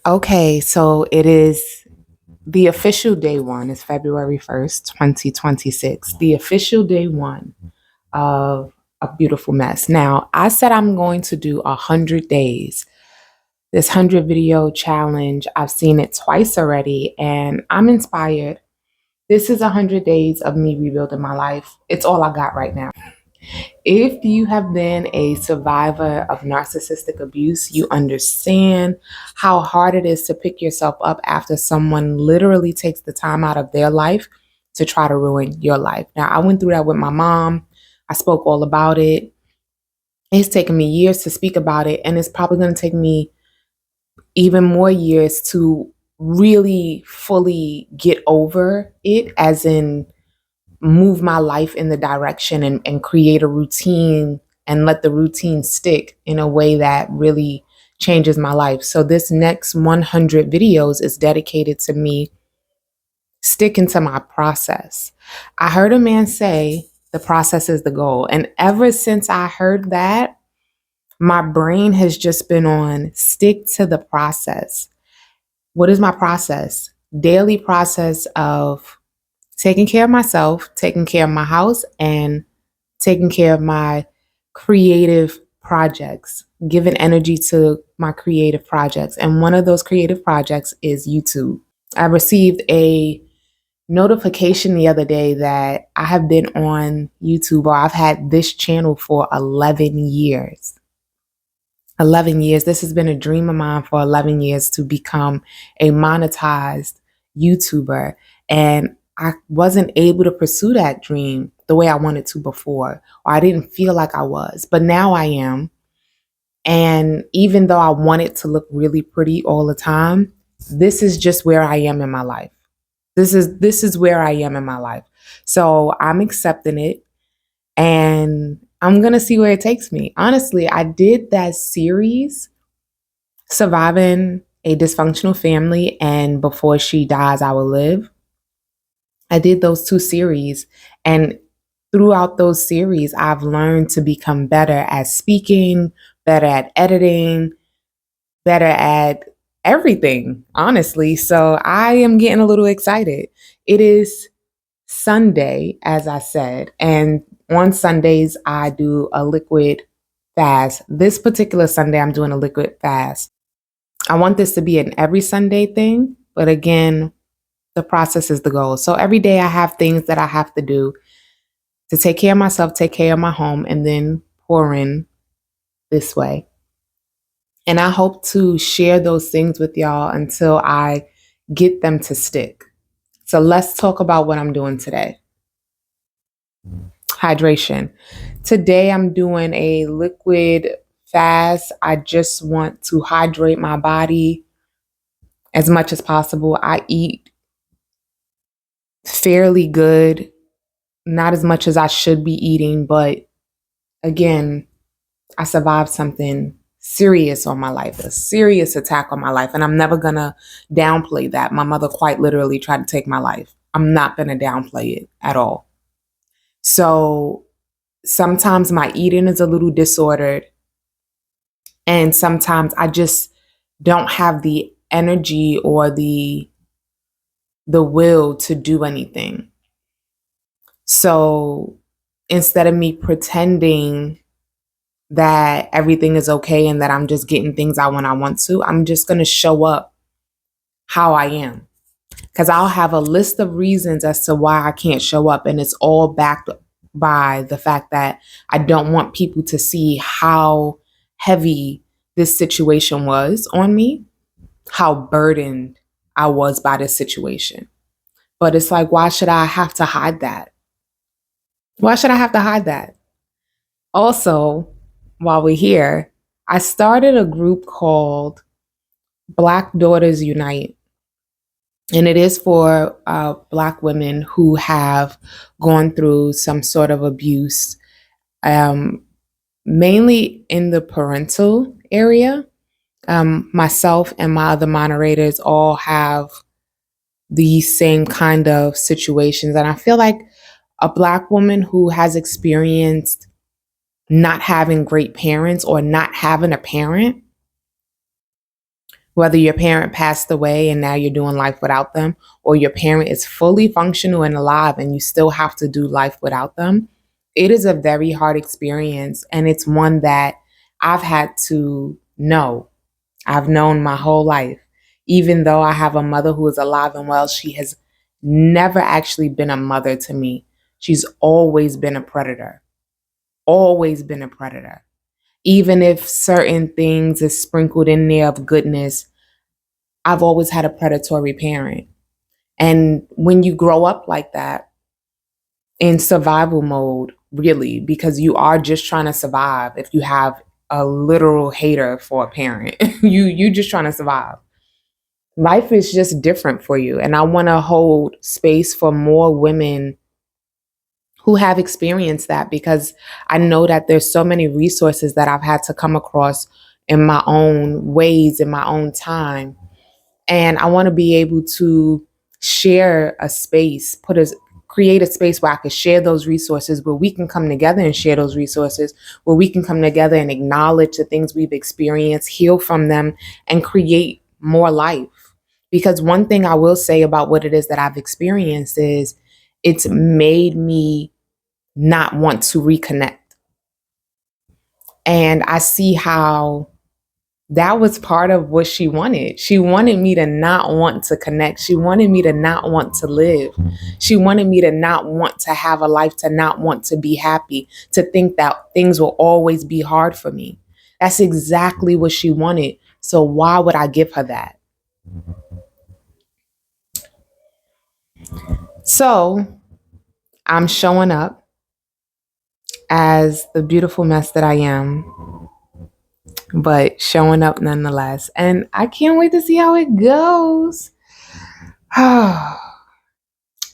Okay, so it is the official day one is February 1st, 2026. The official day one of A Beautiful Mess. Now, I said I'm going to do 100 days. This 100 video challenge, I've seen it twice already and I'm inspired. This is 100 days of me rebuilding my life. It's all I got right now. If you have been a survivor of narcissistic abuse, you understand how hard it is to pick yourself up after someone literally takes the time out of their life to try to ruin your life. Now, I went through that with my mom. I spoke all about it. It's taken me years to speak about it, and it's probably going to take me even more years to really fully get over it, as in move my life in the direction and create a routine and let the routine stick in a way that really changes my life. So this next 100 videos is dedicated to me sticking to my process. I heard a man say the process is the goal. And ever since I heard that, my brain has just been on stick to the process. What is my process? Daily process of taking care of myself, taking care of my house, and taking care of my creative projects, giving energy to my creative projects. And one of those creative projects is YouTube. I received a notification the other day that I have been on YouTube, or I've had this channel for 11 years. 11 years. This has been a dream of mine for 11 years to become a monetized YouTuber. And I wasn't able to pursue that dream the way I wanted to before, or I didn't feel like I was, but now I am. And even though I want it to look really pretty all the time, this is just where I am in my life. This is where I am in my life. So I'm accepting it and I'm going to see where it takes me. Honestly, I did that series, Surviving a Dysfunctional Family and Before She Dies, I Will Live. I did those two series, and throughout those series, I've learned to become better at speaking, better at editing, better at everything, honestly. So I am getting a little excited. It is Sunday, as I said, and on Sundays, I do a liquid fast. This particular Sunday, I'm doing a liquid fast. I want this to be an every Sunday thing, but again, the process is the goal. So every day I have things that I have to do to take care of myself, take care of my home, and then pour in this way. And I hope to share those things with y'all until I get them to stick. So let's talk about what I'm doing today. Hydration. Today I'm doing a liquid fast. I just want to hydrate my body as much as possible. I eat fairly good, not as much as I should be eating, but again, I survived something serious on my life, a serious attack on my life, and I'm never gonna downplay that. My mother quite literally tried to take my life. I'm not gonna downplay it at all. So sometimes my eating is a little disordered, and sometimes I just don't have the energy or the will to do anything. So instead of me pretending that everything is okay and that I'm just getting things out when I want to, I'm just going to show up how I am. Because I'll have a list of reasons as to why I can't show up. And it's all backed by the fact that I don't want people to see how heavy this situation was on me, how burdened I was by this situation. But it's like, why should I have to hide that? Why should I have to hide that? Also, while we're here, I started a group called Black Daughters Unite. And it is for Black women who have gone through some sort of abuse, mainly in the parental area. Myself and my other moderators all have the same kind of situations. And I feel like a Black woman who has experienced not having great parents or not having a parent Whether your parent passed away and now you're doing life without them, or your parent is fully functional and alive and you still have to do life without them, it is a very hard experience. And it's one that I've had to know. I've known my whole life. Even though I have a mother who is alive and well, she has never actually been a mother to me. She's always been a predator. Always been a predator. Even if certain things is sprinkled in there of goodness, I've always had a predatory parent. And when you grow up like that, in survival mode, really, because you are just trying to survive. If you have a literal hater for a parent, you just trying to survive. Life is just different for you. And I want to hold space for more women who have experienced that, because I know that there's so many resources that I've had to come across in my own ways, in my own time. And I want to be able to share a space, create a space where I could share those resources, where we can come together and share those resources, where we can come together and acknowledge the things we've experienced, heal from them, and create more life. Because one thing I will say about what it is that I've experienced is it's made me not want to reconnect. And I see how that was part of what she wanted. She wanted me to not want to connect. She wanted me to not want to live. She wanted me to not want to have a life, to not want to be happy, to think that things will always be hard for me. That's exactly what she wanted. So why would I give her that? So I'm showing up as the beautiful mess that I am, but showing up nonetheless. And I can't wait to see how it goes.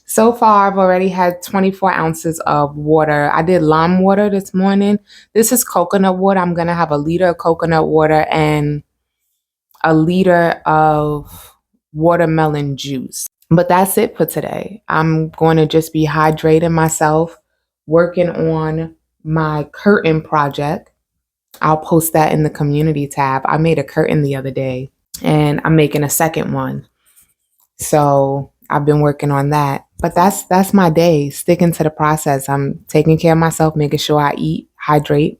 So far, I've already had 24 ounces of water. I did lime water this morning. This is coconut water. I'm going to have a liter of coconut water and a liter of watermelon juice. But that's it for today. I'm going to just be hydrating myself, working on my curtain project. I'll post that in the community tab. I made a curtain the other day and I'm making a second one. So I've been working on that. But that's my day, sticking to the process. I'm taking care of myself, making sure I eat, hydrate,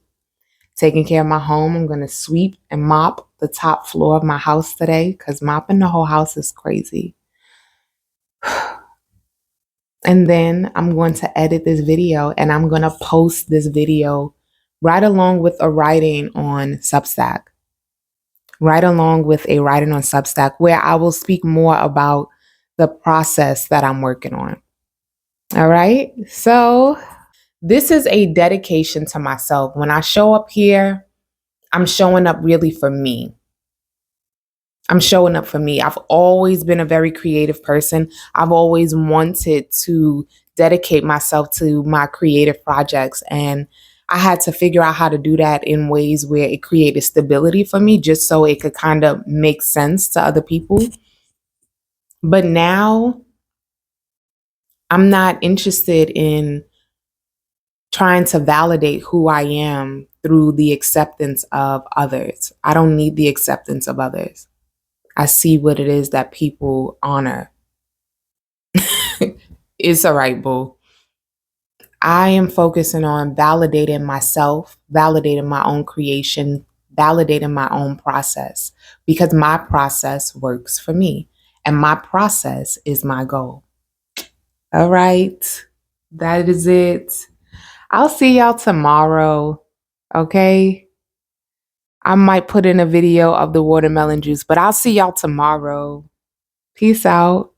taking care of my home. I'm going to sweep and mop the top floor of my house today because mopping the whole house is crazy. And then I'm going to edit this video and I'm going to post this video right along with a writing on Substack. Right along with a writing on Substack where I will speak more about the process that I'm working on. All right. So this is a dedication to myself. When I show up here, I'm showing up really for me. I'm showing up for me. I've always been a very creative person. I've always wanted to dedicate myself to my creative projects. And I had to figure out how to do that in ways where it created stability for me, just so it could kind of make sense to other people. But now I'm not interested in trying to validate who I am through the acceptance of others. I don't need the acceptance of others. I see what it is that people honor. It's all right, boo. I am focusing on validating myself, validating my own creation, validating my own process, because my process works for me and my process is my goal. All right. That is it. I'll see y'all tomorrow. Okay. I might put in a video of the watermelon juice, but I'll see y'all tomorrow. Peace out.